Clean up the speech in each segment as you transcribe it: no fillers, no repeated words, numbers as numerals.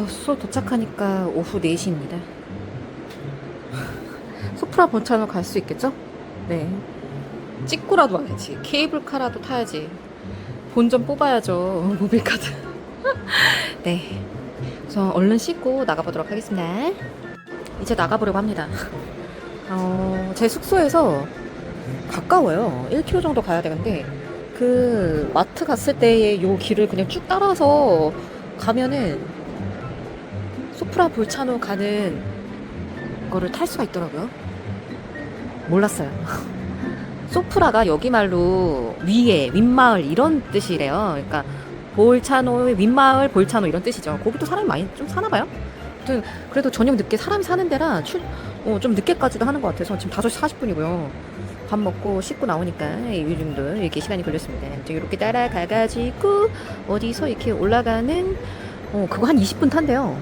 숙소 도착하니까 오후 4시입니다. 소프라 본차로 갈 수 있겠죠? 네. 찍고라도 와야지. 케이블카라도 타야지. 본전 뽑아야죠. 모빌카드. 네. 저 얼른 씻고 나가보도록 하겠습니다. 이제 나가보려고 합니다. 제 숙소에서 가까워요. 1km 정도 가야 되는데, 그, 마트 갔을 때의 요 길을 그냥 쭉 따라서 가면은, 소프라 볼차노 가는 거를 탈 수가 있더라고요. 몰랐어요. 소프라가 여기 말로 위에, 윗마을 이런 뜻이래요. 그러니까, 볼차노의 윗마을, 볼차노 이런 뜻이죠. 거기도 사람이 많이 좀 사나봐요. 아무튼, 그래도 저녁 늦게 사람이 사는 데라 좀 늦게까지도 하는 것 같아서 지금 5시 40분이고요. 밥 먹고 씻고 나오니까 요즘도 이렇게 시간이 걸렸습니다. 이렇게 따라가가지고 어디서 이렇게 올라가는 그거 한 20분 탄대요.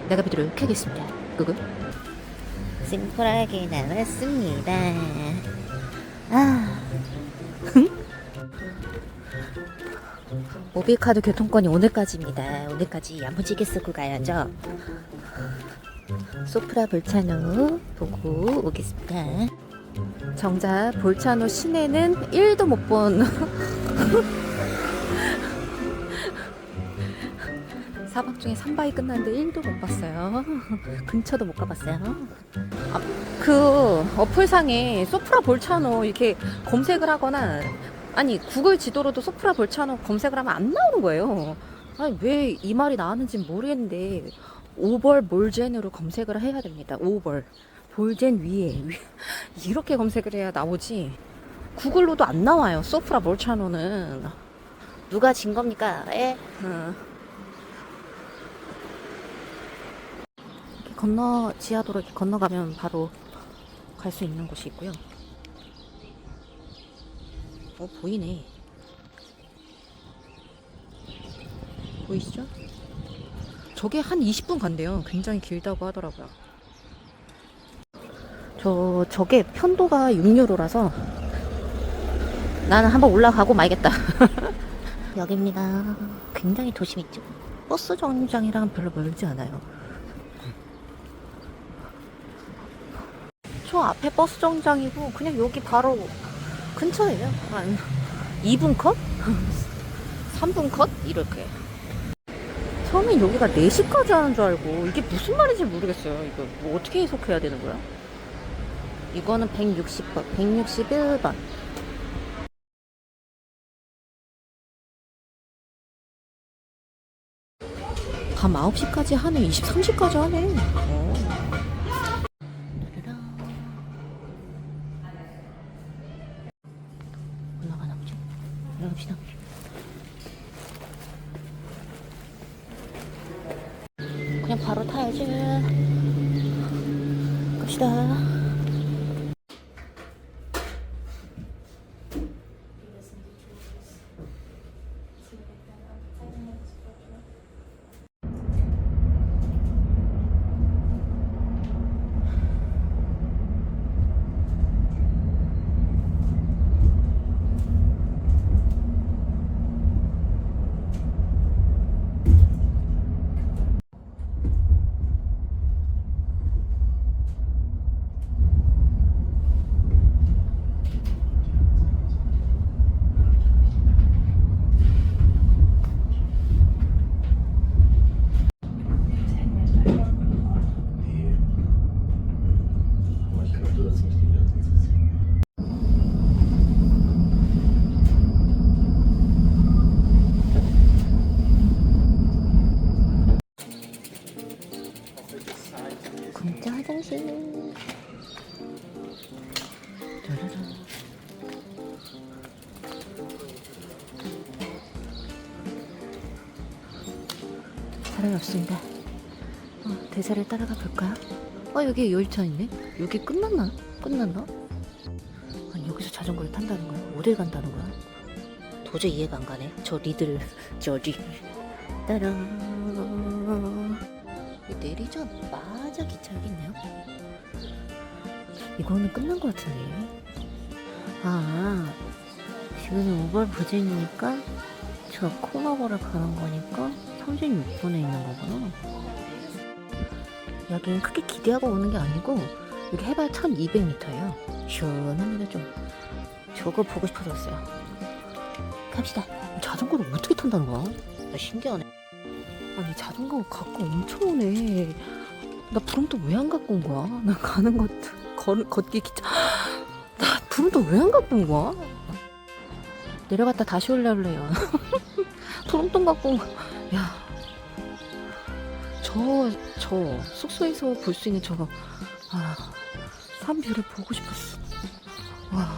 나가보도록 하겠습니다. 그거 심플하게 나왔습니다. 모빌카드 교통권이 오늘까지입니다. 오늘까지 야무지게 쓰고 가야죠. 소프라 볼차노 보고 오겠습니다. 정작 볼차노 시내는 1도 못 본 사박 중에 3박이 끝났는데 1도 못 봤어요. 근처도 못 가봤어요. 그 어플상에 소프라 볼차노 이렇게 검색을 하거나 아니 구글 지도로도 소프라 볼차노 검색을 하면 안 나오는 거예요. 아니 왜 이 말이 나왔는지 모르겠는데 오벌 몰젠으로 검색을 해야 됩니다. 오벌 볼젠 위에 이렇게 검색을 해야 나오지 구글로도 안 나와요. 소프라 볼차노는 누가 진 겁니까? 이렇게 지하도로 이렇게 건너가면 바로 갈 수 있는 곳이 있고요. 보이네. 보이시죠? 저게 한 20분 간대요. 굉장히 길다고 하더라고요. 저게 편도가 6유로라서 나는 한번 올라가고 말겠다. 여기입니다. 굉장히 도심 있죠. 버스 정류장이랑 별로 멀지 않아요. 저 앞에 버스 정류장이고 그냥 여기 바로 근처예요. 한 2분 컷? 3분 컷? 이렇게. 처음엔 여기가 4시까지 하는 줄 알고 이게 무슨 말인지 모르겠어요. 이거 뭐 어떻게 해석해야 되는 거야? 이거는 160번, 161번. 밤 9시까지 하네. 23시까지 하네. 올라가나 보죠. 올라갑시다. 그냥 바로 타야지. 갑시다. 공짜 화장실. 사람이 없습니다. 대사를 따라가 볼까요? 여기 열차 있네? 여기 끝났나? 아니, 여기서 자전거를 탄다는 거야? 어딜 간다는 거야? 도저히 이해가 안 가네. 저 리들, 저리. 따란. 내리자마자 기차 여기 있네요. 이거는 끝난 것 같은데. 지금은 오벌 부진이니까 저 코너버를 가는 거니까 36분에 있는 거구나. 여긴 크게 기대하고 오는 게 아니고 여기 해발 1200m예요. 시원합니다 좀. 저거 보고 싶어졌어요. 갑시다. 자전거를 어떻게 탄다는 거야? 나 신기하네. 아니 자전거 갖고 엄청 오네. 나 부름도 왜 안 갖고 온 거야? 나 가는 것도 걷기 귀찮. 나 부름도 왜 안 갖고 온 거야? 내려갔다 다시 올라올래요. 부름돈 갖고 온 거. 야, 저 숙소에서 볼 수 있는 저거 산뷰를 보고 싶었어. 와,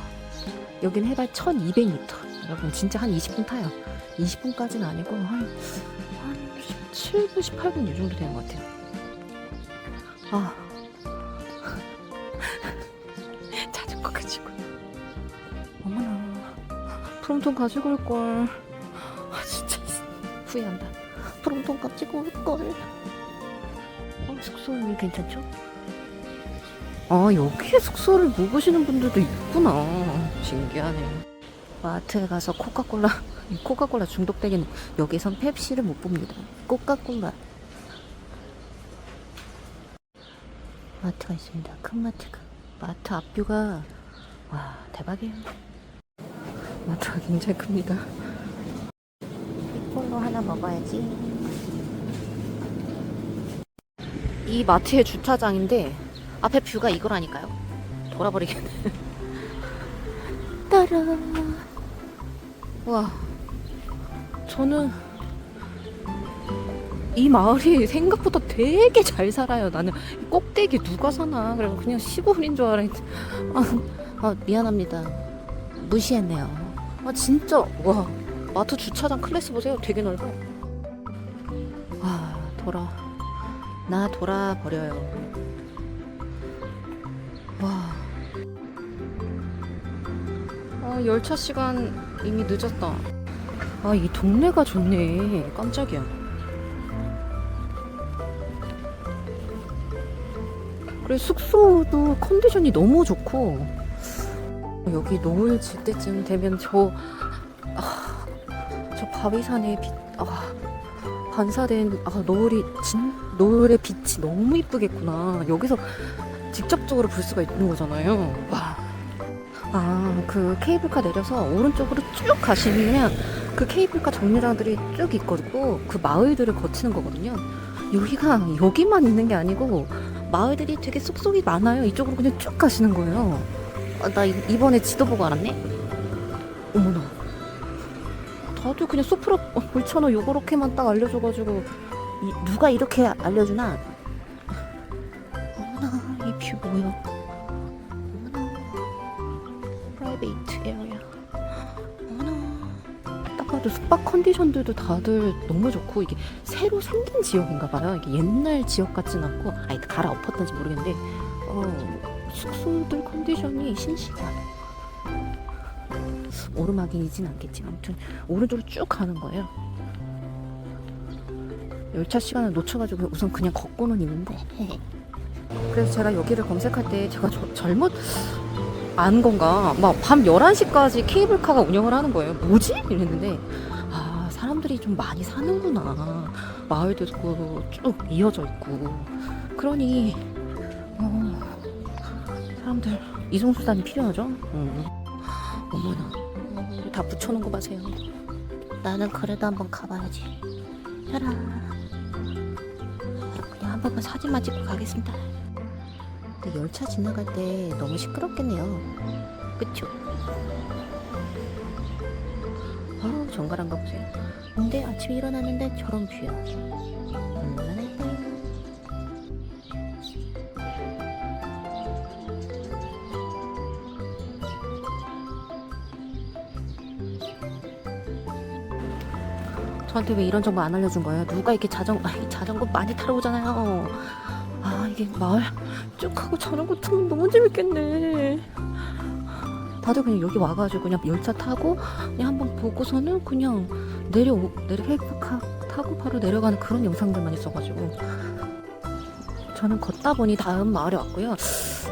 여긴 해발 1200m. 여러분 진짜 한 20분 타요. 20분까지는 아니고 한 17분, 18분 이 정도 되는 것 같아요. 자전거 가지고. 어머나, 프롬톤 가지고 올걸. 진짜 후회한다. 프롬톤 가지고 올걸. 숙소 여기 괜찮죠? 여기에 숙소를 묵으시는 분들도 있구나. 신기하네. 마트에 가서 코카콜라 중독되긴. 여기선 펩시를 못 봅니다. 코카콜라. 마트가 있습니다. 큰 마트가. 마트 앞뷰가 와 대박이에요. 마트가 굉장히 큽니다. 이걸로 하나 먹어야지. 이 마트의 주차장인데 앞에 뷰가 이거라니까요. 돌아버리겠네. 따라. 와, 저는 이 마을이 생각보다 되게 잘 살아요. 나는 꼭대기 누가 사나. 그래서 그냥 시골인 줄 알았는데. 미안합니다. 무시했네요. 진짜 와, 마트 주차장 클래스 보세요. 되게 넓어. 나 돌아버려요. 와. 열차 시간 이미 늦었다. 이 동네가 좋네. 깜짝이야. 그래, 숙소도 컨디션이 너무 좋고, 여기 노을 질 때쯤 되면 저 바위산에 반사된 노을의 빛이 너무 이쁘겠구나. 여기서 직접적으로 볼 수가 있는 거잖아요. 와. 그 케이블카 내려서 오른쪽으로 쭉 가시면 그 케이블카 정류장들이 쭉 있거든요. 그 마을들을 거치는 거거든요. 여기만 있는 게 아니고 마을들이 되게 쏙쏙이 많아요. 이쪽으로 그냥 쭉 가시는 거예요. 나 이번에 지도 보고 알았네. 어머나. 다들 그냥 소프로 볼천어 요렇게만 딱 알려줘가지고 누가 이렇게 알려주나? 어머나, 이 뷰 뭐야? 어머나, 프라이베이트 에어야. 어머나, 딱 봐도 숙박 컨디션들도 다들 너무 좋고, 이게 새로 생긴 지역인가 봐요. 이게 옛날 지역 같진 않고, 갈아엎었던지 모르겠는데 숙소들 컨디션이 신시하다. 오르막이진 않겠지. 아무튼 오른쪽으로 쭉 가는 거예요. 열차 시간을 놓쳐가지고 우선 그냥 걷고는 있는데. 그래서 제가 여기를 검색할 때 제가 잘못 안 건가? 막 밤 11시까지 케이블카가 운영을 하는 거예요. 뭐지? 이랬는데 사람들이 좀 많이 사는구나. 마을도 쭉 이어져 있고. 그러니 사람들 이동수단이 필요하죠. 어머나, 다 붙여놓은 거 봐세요. 나는 그래도 한번 가봐야지. 짜라. 그냥 한 번만 사진만 찍고 가겠습니다. 근데 열차 지나갈 때 너무 시끄럽겠네요. 그쵸? 정갈한 거 보세요. 근데 아침에 일어났는데 저런 뷰야. 저한테 왜 이런 정보 안 알려준 거예요? 누가 이렇게 자전거 많이 타러 오잖아요. 이게 마을 쭉 하고 자전거 타면 너무 재밌겠네. 다들 그냥 여기 와가지고 그냥 열차 타고 그냥 한번 보고서는 그냥 케이블카 타고 바로 내려가는 그런 영상들만 있어가지고 저는 걷다 보니 다음 마을에 왔고요.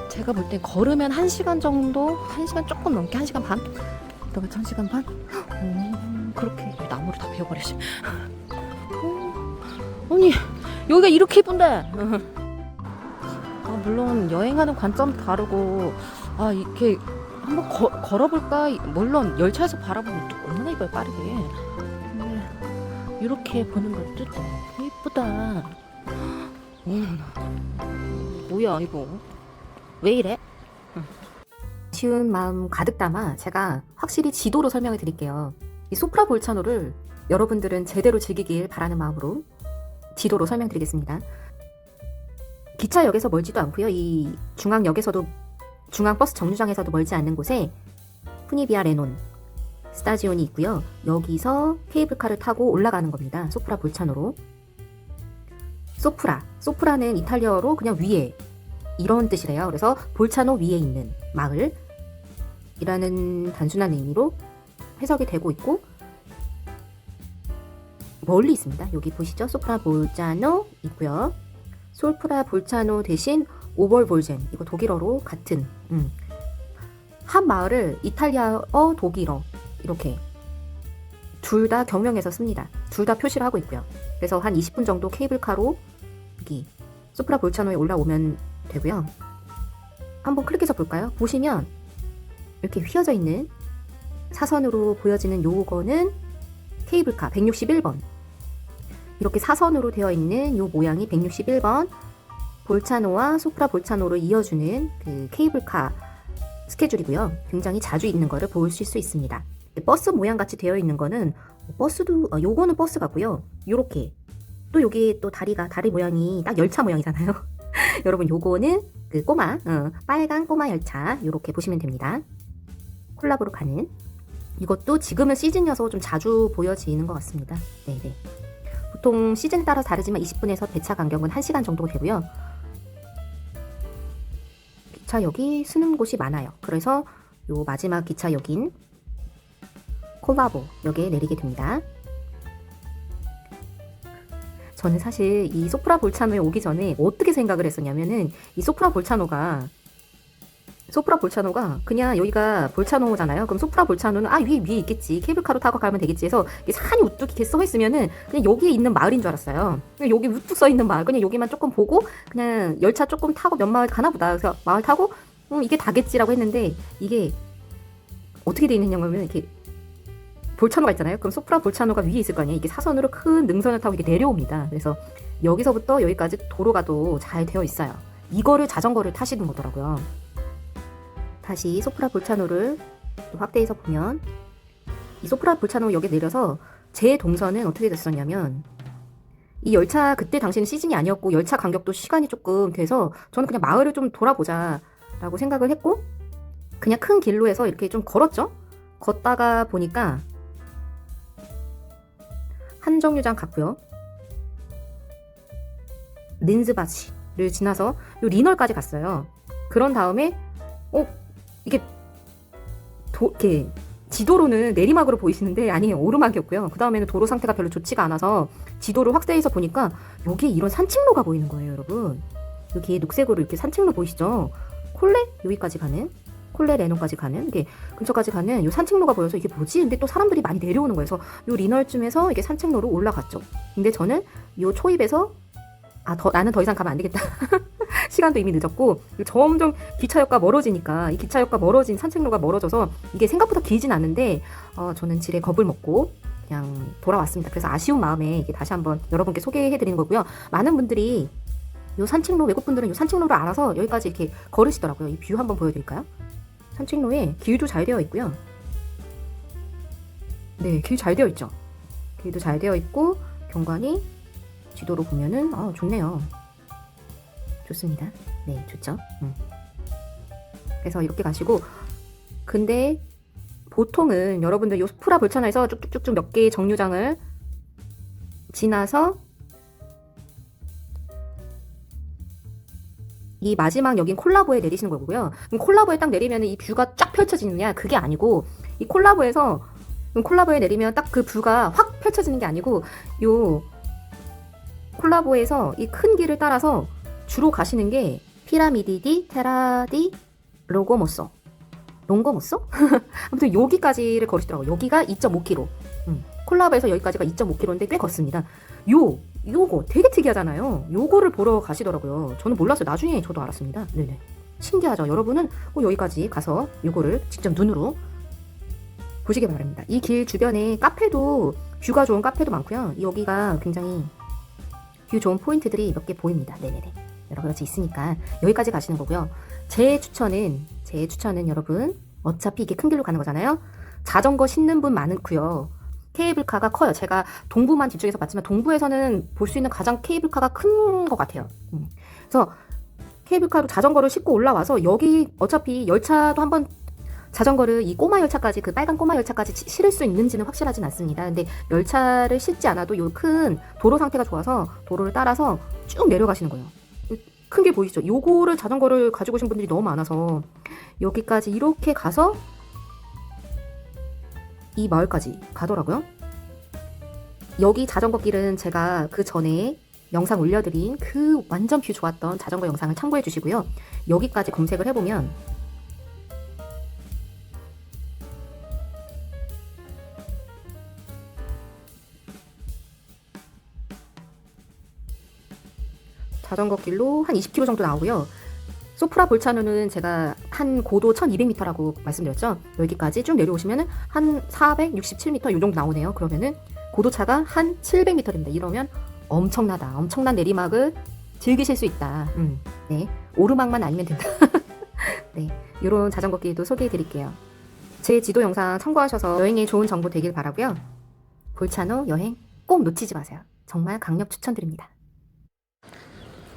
제가 볼 땐 걸으면 1시간 정도, 1시간 조금 넘게, 1시간 반? 그러면 1시간 반? 그렇게 나무를 다 베어버리지. 아니 여기가 이렇게 이쁜데. 물론 여행하는 관점 다르고 이렇게 한번 걸어볼까. 물론 열차에서 바라보면 또 얼마나 이뻐요 빠르게. 근데 이렇게 보는 것도 너무 이쁘다. 뭐야 이거 왜 이래? 쉬운 마음 가득 담아 제가 확실히 지도로 설명해 드릴게요. 이 소프라 볼차노를 여러분들은 제대로 즐기길 바라는 마음으로 지도로 설명드리겠습니다. 기차역에서 멀지도 않고요. 이 중앙역에서도 중앙버스 정류장에서도 멀지 않는 곳에 푸니비아 레논 스타지온이 있고요. 여기서 케이블카를 타고 올라가는 겁니다. 소프라 볼차노로. 소프라는 이탈리아어로 그냥 위에 이런 뜻이래요. 그래서 볼차노 위에 있는 마을이라는 단순한 의미로 해석이 되고 있고 멀리 있습니다. 여기 보시죠. 소프라 볼차노 있고요. 솔프라 볼차노 대신 오벌볼젠, 이거 독일어로 같은 한 마을을 이탈리아어, 독일어 이렇게 둘 다 경명해서 씁니다. 둘 다 표시를 하고 있고요. 그래서 한 20분 정도 케이블카로 여기 소프라 볼차노에 올라오면 되고요. 한번 클릭해서 볼까요? 보시면 이렇게 휘어져 있는 사선으로 보여지는 요거는 케이블카 161번. 이렇게 사선으로 되어 있는 요 모양이 161번 볼차노와 소프라 볼차노를 이어주는 그 케이블카 스케줄이고요. 굉장히 자주 있는 거를 보실 수 있습니다. 버스 모양 같이 되어 있는 거는 버스도 요거는 버스 같고요. 요렇게 또 여기 또 다리 모양이 딱 열차 모양이잖아요. 여러분 요거는 그 꼬마 빨간 꼬마 열차 요렇게 보시면 됩니다. 콜라보로 가는 이것도 지금은 시즌이어서 좀 자주 보여지는 것 같습니다. 네네. 보통 시즌에 따라 다르지만 20분에서 배차 간격은 1시간 정도 되고요. 기차역이 쓰는 곳이 많아요. 그래서 요 마지막 기차역인 콜라보 역에 내리게 됩니다. 저는 사실 이 소프라 볼차노에 오기 전에 어떻게 생각을 했었냐면은 이 소프라 볼차노가 그냥 여기가 볼차노잖아요. 그럼 소프라 볼차노는 위에 있겠지. 케이블카로 타고 가면 되겠지 해서 산이 우뚝 이렇게 써 있으면은 그냥 여기에 있는 마을인 줄 알았어요. 그냥 여기 우뚝 써 있는 마을. 그냥 여기만 조금 보고 그냥 열차 조금 타고 몇 마을 가나 보다. 그래서 마을 타고 이게 다겠지라고 했는데 이게 어떻게 돼 있느냐면 이렇게 볼차노가 있잖아요. 그럼 소프라 볼차노가 위에 있을 거 아니에요. 이게 사선으로 큰 능선을 타고 이렇게 내려옵니다. 그래서 여기서부터 여기까지 도로가 또 잘 되어 있어요. 이거를 자전거를 타시는 거더라고요. 다시 소프라 볼차노를 또 확대해서 보면 이 소프라 볼차노 역에 내려서 제 동선은 어떻게 됐었냐면 이 열차 그때 당시는 시즌이 아니었고 열차 간격도 시간이 조금 돼서 저는 그냥 마을을 좀 돌아보자 라고 생각을 했고 그냥 큰 길로 해서 이렇게 좀 걸었죠. 걷다가 보니까 한 정류장 갔고요. 린즈바치를 지나서 요 리널까지 갔어요. 그런 다음에 이렇게 지도로는 내리막으로 보이시는데 아니에요. 오르막이었고요. 그 다음에는 도로 상태가 별로 좋지가 않아서 지도를 확대해서 보니까 여기에 이런 산책로가 보이는 거예요, 여러분. 여기 녹색으로 이렇게 산책로 보이시죠? 여기까지 가는 콜레 레논까지 가는 이게 근처까지 가는 요 산책로가 보여서 이게 뭐지? 근데 또 사람들이 많이 내려오는 거예요. 그래서 요 리널쯤에서 이게 산책로로 올라갔죠. 근데 저는 요 초입에서 나는 더 이상 가면 안 되겠다. 시간도 이미 늦었고 점점 기차역과 멀어지니까 이 기차역과 멀어진 산책로가 멀어져서 이게 생각보다 길진 않은데 저는 지레 겁을 먹고 그냥 돌아왔습니다. 그래서 아쉬운 마음에 이게 다시 한번 여러분께 소개해드리는 거고요. 많은 분들이 요 산책로 외국분들은 요 산책로를 알아서 여기까지 이렇게 걸으시더라고요. 이 뷰 한번 보여드릴까요? 산책로에 길도 잘 되어 있고요. 네, 길 잘 되어 있죠. 길도 잘 되어 있고 경관이 지도로 보면은 좋네요. 좋습니다. 네, 좋죠. 그래서 이렇게 가시고 근데 보통은 여러분들 요 소프라 볼차노에서 쭉쭉쭉쭉 몇 개의 정류장을 지나서 이 마지막 여긴 콜라보에 내리시는 거고요. 그럼 콜라보에 딱 내리면 이 뷰가 쫙 펼쳐지느냐? 그게 아니고 이 콜라보에 내리면 딱 그 뷰가 확 펼쳐지는 게 아니고 요 콜라보에서 이 큰 길을 따라서 주로 가시는 게 피라미디 디 테라디 롱고모소? 아무튼 여기까지를 걸으시더라고요. 여기가 2.5km. 콜라보에서 여기까지가 2.5km인데 꽤 걷습니다. 요거 되게 특이하잖아요. 요거를 보러 가시더라고요. 저는 몰랐어요. 나중에 저도 알았습니다. 네네. 신기하죠. 여러분은 꼭 여기까지 가서 요거를 직접 눈으로 보시기 바랍니다. 이 길 주변에 카페도, 뷰가 좋은 카페도 많고요. 여기가 굉장히 뷰 좋은 포인트들이 몇 개 보입니다. 네네네. 여러 가지 있으니까 여기까지 가시는 거고요. 제 추천은 여러분, 어차피 이게 큰 길로 가는 거잖아요. 자전거 신는 분 많고요. 케이블카가 커요. 제가 동부만 집중해서 봤지만 동부에서는 볼 수 있는 가장 케이블카가 큰 것 같아요. 그래서 케이블카로 자전거를 싣고 올라와서 여기 어차피 열차도 한번 자전거를 이 꼬마 열차까지, 그 빨간 꼬마 열차까지 실을 수 있는지는 확실하진 않습니다. 근데 열차를 싣지 않아도 요 큰 도로 상태가 좋아서 도로를 따라서 쭉 내려가시는 거예요. 큰 게 보이시죠? 요거를 자전거를 가지고 오신 분들이 너무 많아서 여기까지 이렇게 가서 이 마을까지 가더라고요. 여기 자전거 길은 제가 그 전에 영상 올려드린 그 완전 뷰 좋았던 자전거 영상을 참고해 주시고요. 여기까지 검색을 해보면 자전거 길로 한 20km 정도 나오고요. 소프라 볼차노는 제가 한 고도 1200m라고 말씀드렸죠. 여기까지 쭉 내려오시면 한 467m 요 정도 나오네요. 그러면은 고도차가 한 700m입니다. 이러면 엄청난 내리막을 즐기실 수 있다. 네, 오르막만 아니면 된다. 네, 요런 자전거 길도 소개해 드릴게요. 제 지도 영상 참고하셔서 여행에 좋은 정보 되길 바라고요. 볼차노 여행 꼭 놓치지 마세요. 정말 강력 추천드립니다.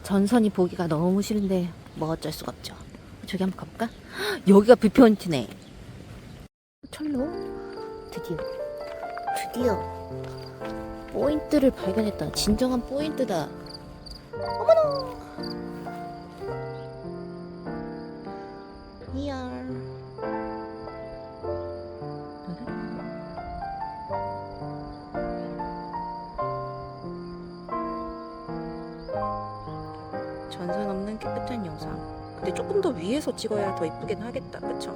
전선이 보기가 너무 싫은데 뭐 어쩔 수가 없죠. 저기 한번 가볼까? 여기가 뷰포인트네. 철로 드디어 포인트를 발견했다. 진정한 포인트다. 어머나. 이야. 전선 없는 깨끗한 영상. 근데 조금 더 위에서 찍어야 더 이쁘긴 하겠다. 그쵸?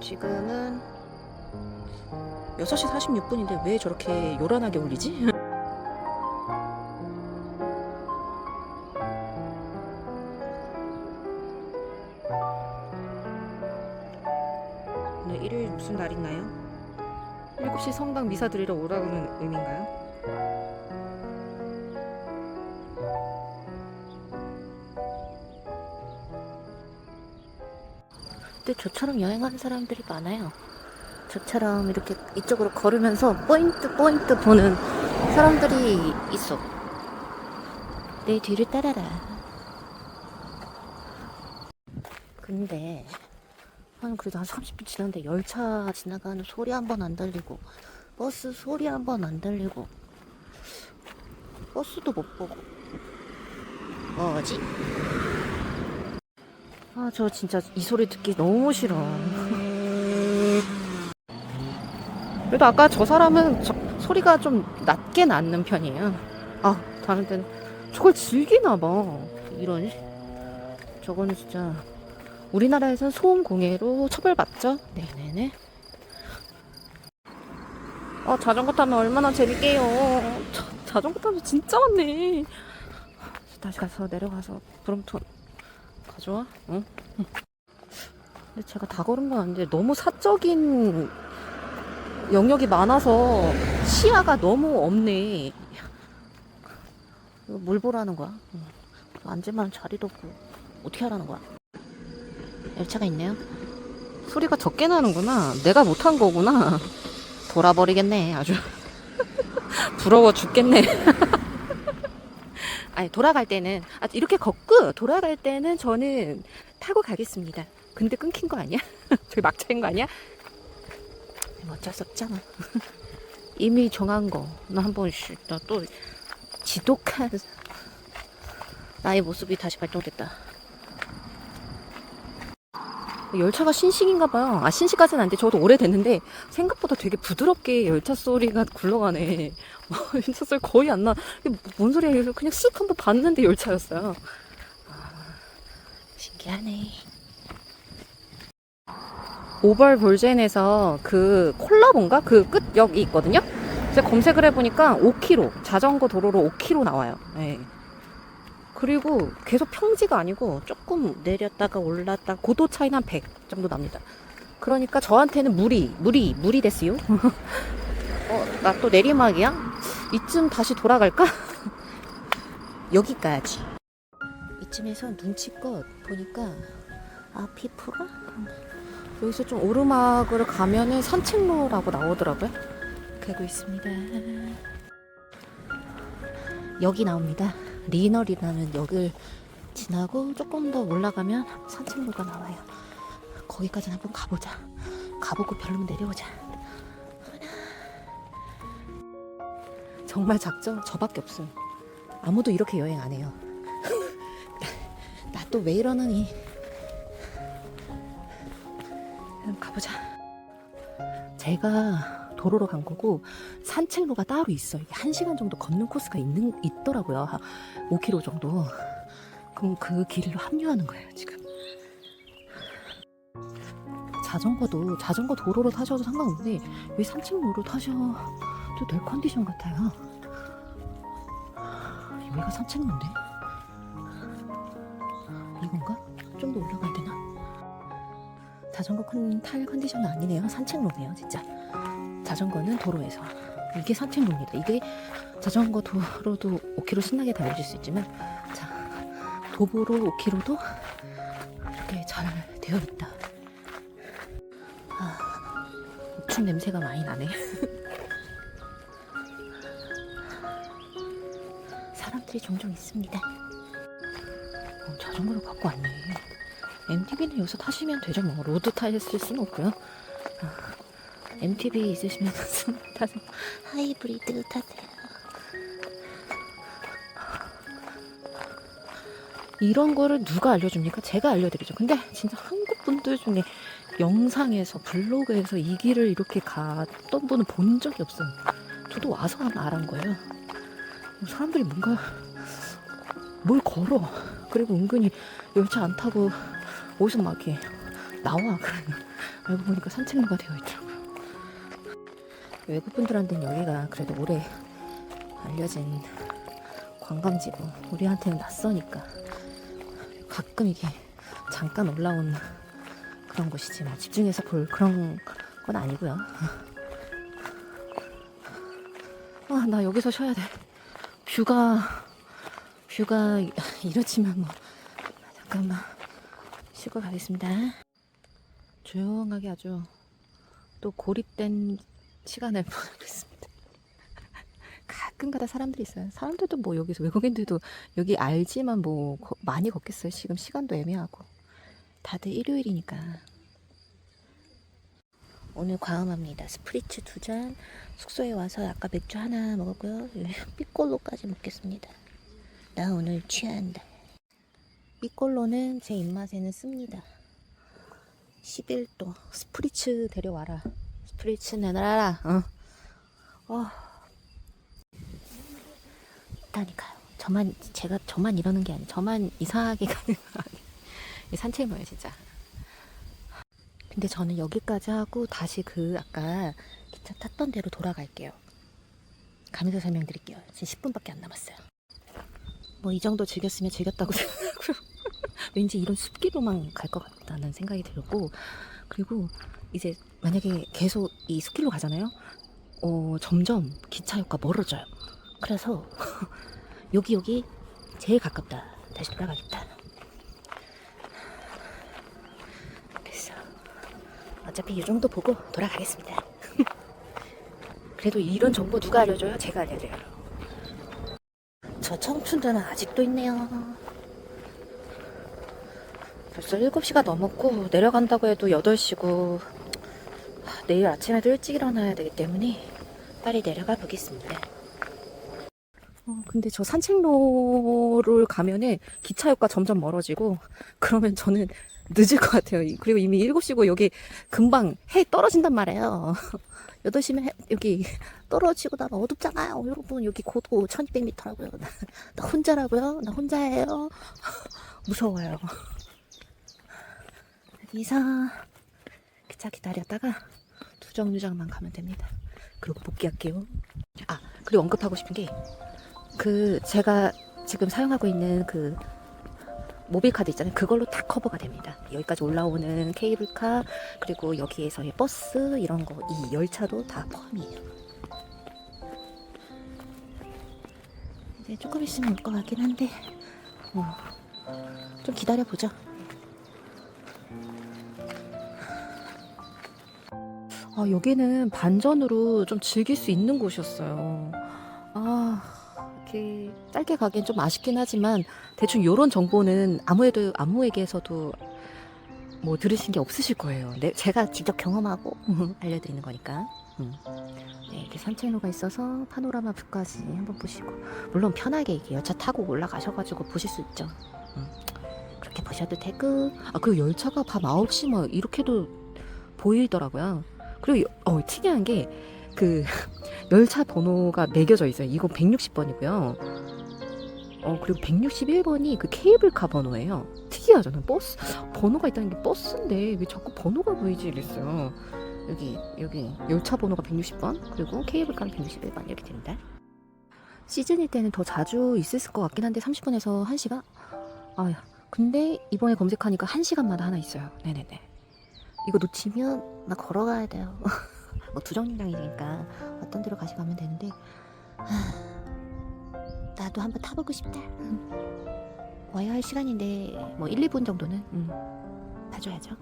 지금은 6시 46분인데 왜 저렇게 요란하게 울리지? 오늘 일요일 무슨 날 있나요? 7시 성당 미사 드리러 오라고는 의미인가요? 근데 저처럼 여행하는 사람들이 많아요. 저처럼 이렇게 이쪽으로 걸으면서 포인트 보는 사람들이 있어. 내 뒤를 따라라. 근데 그래도 한 30분 지났는데 열차 지나가는 소리 한 번 안 들리고 버스 소리 한 번 안 들리고 버스도 못 보고 뭐지? 저 진짜 이 소리 듣기 너무 싫어. 그래도 아까 저 사람은 소리가 좀 낮게 나는 편이에요. 다른 데는 저걸 즐기나 봐. 이런, 저거는 진짜 우리나라에선 소음공해로 처벌받죠. 네네네. 자전거 타면 얼마나 재밌게요. 자전거 타면 진짜 많네. 다시 가서 내려가서 브롬톤 가져와? 응? 근데 제가 다 걸은 건 아닌데 너무 사적인 영역이 많아서 시야가 너무 없네. 이거 뭘 보라는 거야? 앉을만한 자리도 없고 어떻게 하라는 거야? 열차가 있네요. 소리가 적게 나는구나. 내가 못한 거구나. 돌아버리겠네 아주. 부러워 죽겠네. 아니 돌아갈 때는 이렇게 걷고 돌아갈 때는 저는 타고 가겠습니다. 근데 끊긴 거 아니야? 저기 막차인 거 아니야? 어쩔 수 없잖아. 이미 정한 거. 나 한번 나 또 지독한 나의 모습이 다시 발동됐다. 열차가 신식인가 봐요. 신식까지는 아닌데 저도 오래됐는데 생각보다 되게 부드럽게 열차 소리가 굴러가네. 열차 소리 거의 안 나. 뭔 소리야? 그냥 쓱 한번 봤는데 열차였어요. 신기하네. 오벌 볼젠에서 그 콜라본가? 그 끝역이 있거든요. 제가 검색을 해보니까 5km, 자전거 도로로 5km 나와요. 네. 그리고 계속 평지가 아니고 조금 내렸다가 올랐다 고도 차이는 한 100 정도 납니다. 그러니까 저한테는 무리 됐어요. 나 또 내리막이야? 이쯤 다시 돌아갈까? 여기까지. 이쯤에서 눈치껏 보니까 피프라? 여기서 좀 오르막을 가면은 산책로라고 나오더라고요. 가고 있습니다. 여기 나옵니다. 리널이라는 역을 지나고 조금 더 올라가면 산책로가 나와요. 거기까지 한번 가보자. 가보고 별로면 내려오자. 정말 작죠? 저밖에 없어요. 아무도 이렇게 여행 안 해요. 나 또 왜 이러느니. 가보자. 제가 도로로 간 거고 산책로가 따로 있어요. 이게 1시간 정도 걷는 코스가 있더라고요. 5km 정도. 그럼 그 길로 합류하는 거예요, 지금. 자전거 도로로 타셔도 상관없는데 왜 산책로로 타셔도 될 컨디션 같아요. 여기가 산책로인데? 이건가? 좀 더 올라가야 되나? 자전거 탈 컨디션은 아니네요. 산책로네요, 진짜. 자전거는 도로에서. 이게 산책로입니다. 이게 자전거 도로도 5km 신나게 달려줄 수 있지만, 자, 도보로 5km도 이렇게 잘 되어 있다. 우측 냄새가 많이 나네. 사람들이 종종 있습니다. 자전거를 갖고 왔네. MTB는 여기서 타시면 되죠. 뭐 로드 타실 수는 없고요. MTB 있으시면 타세요. 하이브리드 타세요. 이런 거를 누가 알려줍니까? 제가 알려드리죠. 근데 진짜 한국 분들 중에 영상에서 블로그에서 이 길을 이렇게 갔던 분은 본 적이 없어요. 저도 와서 알은 거예요. 사람들이 뭔가 뭘 걸어. 그리고 은근히 열차 안 타고 어디서 막 이렇게 나와. 그러면 알고 보니까 산책로가 되어 있더라고요. 외국분들한테는 여기가 그래도 오래 알려진 관광지고 우리한테는 낯서니까 가끔 이게 잠깐 올라온 그런 곳이지만 집중해서 볼 그런 건 아니고요. 나 여기서 쉬어야 돼. 뷰가 이렇지만 뭐 잠깐만 쉬고 가겠습니다. 조용하게 아주 또 고립된 시간을 보내고 있습니다. 가끔가다 사람들이 있어요. 사람들도 뭐 여기서 외국인들도 여기 알지만 뭐 많이 걷겠어요. 지금 시간도 애매하고 다들 일요일이니까. 오늘 과음합니다. 스프리츠 2잔, 숙소에 와서 아까 맥주 하나 먹었고요. 삐꼴로까지 먹겠습니다. 나 오늘 취한다. 삐꼴로는 제 입맛에는 씁니다. 11도. 스프리츠 데려와라. 스프리츠 내놔라. 있다니까요. 저만 이러는 게 아니에요. 저만 이상하게 가는 거 아니에요. 산책로예요, 진짜. 근데 저는 여기까지 하고 다시 아까 기차 탔던 데로 돌아갈게요. 가면서 설명드릴게요. 지금 10분밖에 안 남았어요. 뭐 이 정도 즐겼으면 즐겼다고 생각하고요. 왠지 이런 숲길로만 갈 것 같다는 생각이 들고, 그리고 이제 만약에 계속 이 숲길로 가잖아요. 점점 기차역과 멀어져요. 그래서 여기 제일 가깝다. 다시 돌아가겠다. 그래서 어차피 이 정도 보고 돌아가겠습니다. 그래도 이런 정보 누가 알려줘요? 제가 알려줘요. 저 청춘들은 아직도 있네요. 벌써 7시가 넘었고 내려간다고 해도 8시고 내일 아침에도 일찍 일어나야 되기 때문에 빨리 내려가 보겠습니다. 근데 저 산책로를 가면은 기차역과 점점 멀어지고 그러면 저는 늦을 것 같아요. 그리고 이미 7시고 여기 금방 해 떨어진단 말이에요. 8시면 여기 떨어지고 나면 어둡잖아요. 여러분 여기 고도 1200m라고요. 나 혼자라고요? 나 혼자예요. 무서워요. 여기서 기차 기다렸다가 두정류장만 가면 됩니다. 그리고 복귀할게요. 아, 그리고 언급하고 싶은 게 그 제가 지금 사용하고 있는 그 모빌카드 있잖아요. 그걸로 다 커버가 됩니다. 여기까지 올라오는 케이블카 그리고 여기에서의 버스 이런 거 이 열차도 다 포함이에요. 이제 조금 있으면 올 것 같긴 한데 좀 기다려 보죠. 아, 여기는 반전으로 좀 즐길 수 있는 곳이었어요. 아, 이렇게 짧게 가기엔 좀 아쉽긴 하지만 대충 이런 정보는 아무에게서도 뭐 들으신 게 없으실 거예요. 제가 직접 경험하고 알려드리는 거니까. 네, 이렇게 산책로가 있어서 파노라마 뷰까지 한번 보시고, 물론 편하게 이렇게 열차 타고 올라가셔가지고 보실 수 있죠. 그렇게 보셔도 되고. 아, 그 열차가 밤 9시 막 이렇게도 보이더라고요. 그리고 특이한 게 그 열차 번호가 매겨져 있어요. 이거 160번이고요. 그리고 161번이 그 케이블카 번호예요. 특이하죠. 버스 번호가 있다는 게 버스인데 왜 자꾸 번호가 보이지 이랬어요. 여기 열차 번호가 160번 그리고 케이블카는 161번 이렇게 됩니다. 시즌일 때는 더 자주 있을 것 같긴 한데 30분에서 1시간? 아, 근데 이번에 검색하니까 1시간마다 하나 있어요. 네네네. 이거 놓치면 나 걸어가야 돼요. 뭐 두정류장이니까 어떤 데로 가시가면 되는데 나도 한번 타보고 싶다. 와야 할 시간인데 뭐 1, 2분 정도는 봐줘야죠.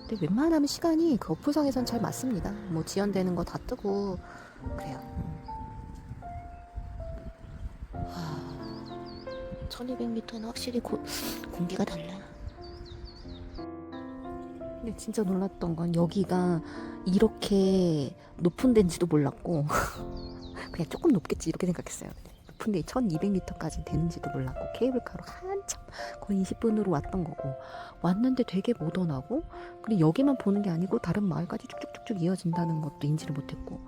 근데 웬만하면 시간이 그 어플상에선 잘 맞습니다. 뭐 지연되는 거 다 뜨고 그래요. 1200m는 확실히 공기가 달라. 근데 진짜 놀랐던 건 여기가 이렇게 높은 데인지도 몰랐고 그냥 조금 높겠지 이렇게 생각했어요. 높은 데 1200m까지 되는지도 몰랐고 케이블카로 한참 거의 20분으로 왔던 거고 왔는데 되게 모던하고 그리고 여기만 보는 게 아니고 다른 마을까지 쭉쭉쭉쭉 이어진다는 것도 인지를 못했고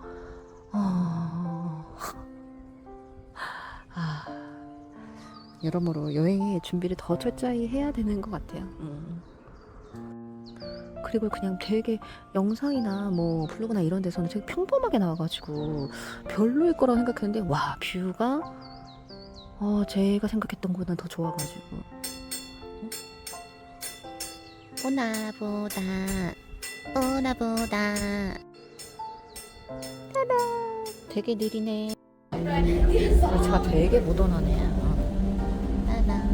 여러모로 여행의 준비를 더 철저히 해야 되는 것 같아요. 그리고 그냥 되게 영상이나 뭐 블로그나 이런 데서는 되게 평범하게 나와가지고 별로일 거라고 생각했는데 와 뷰가 제가 생각했던 것보다 더 좋아가지고 오나보다 따다 되게 느리네. 제가 되게 모던하네. 따다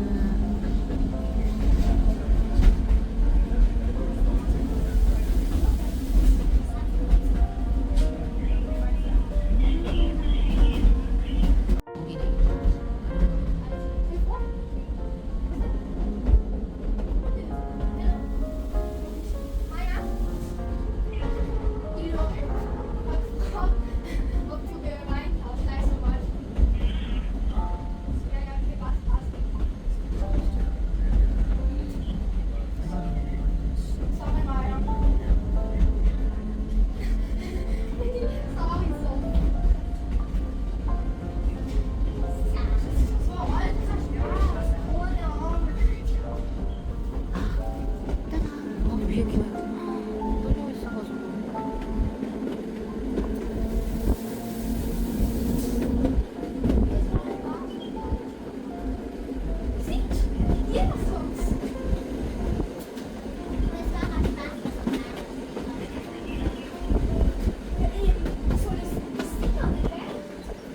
위에 뚫려 있어가지고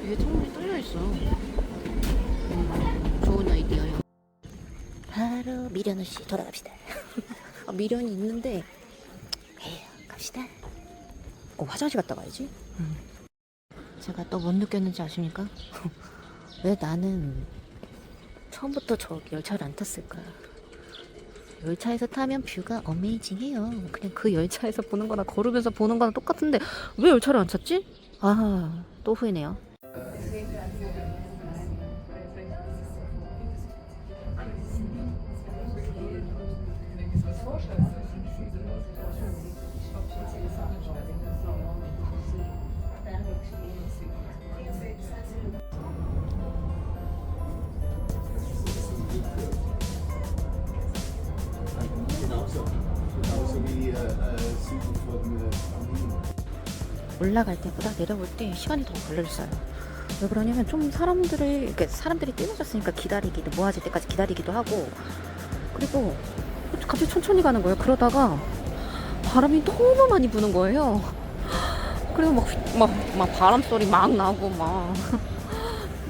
위에 창문이 뚫려 있어. 좋은 아이디어요. 바로 미련없이 돌아갑시다. 미련이 있는데 갑시다. 화장실 갔다 와야지. 제가 또 못 느꼈는지 아십니까? 왜 나는 처음부터 저 열차를 안 탔을까? 열차에서 타면 뷰가 어메이징해요. 그냥 그 열차에서 보는 거나 걸으면서 보는 거나 똑같은데 왜 열차를 안 탔지? 또 후회네요. Genauso wie Süden von Berlin. 올라갈 때보다 내려올 때 시간이 더 걸렸어요. 왜 그러냐면 좀 사람들이 뜸해졌으니까 기다리기도, 모아질 때까지 기다리기도 하고, 그리고 갑자기 천천히 가는 거예요. 그러다가 바람이 너무 많이 부는 거예요. 그리고 막 바람 소리 막 나고 막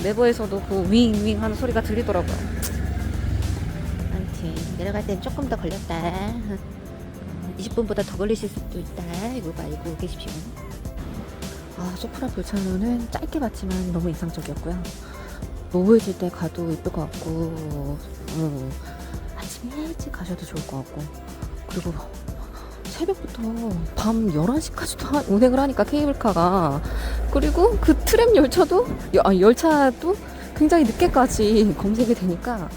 네버에서도 그 윙윙 하는 소리가 들리더라고요. 아무튼 내려갈 땐 조금 더 걸렸다. 20분보다 더 걸리실 수도 있다. 이거 알고 계십시오. 소프라 볼차로는 짧게 봤지만 너무 인상적이었고요. 노을질 때 가도 예쁠 것 같고, 아침 일찍 가셔도 좋을 것 같고, 그리고 새벽부터 밤 11시까지도 운행을 하니까 케이블카가, 그리고 그 트램 열차도 굉장히 늦게까지 검색이 되니까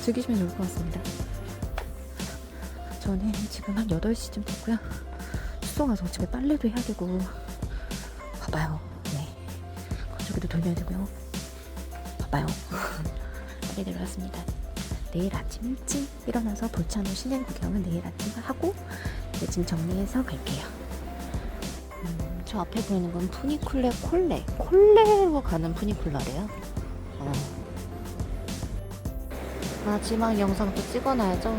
즐기시면 좋을 것 같습니다. 저는 지금 한 8시쯤 됐고요. 숙소 가서 집에 빨래도 해야 되고, 바빠요. 네. 건조기도 돌려야 되고요. 바빠요. 빨리 내려왔습니다. 내일 아침 일찍 일어나서 볼차로 시내 구경은 내일 아침 하고 짐 정리해서 갈게요. 저 앞에 보이는 건 푸니쿨레 콜레로 가는 푸니쿨러래요. 마지막 영상도 찍어놔야죠.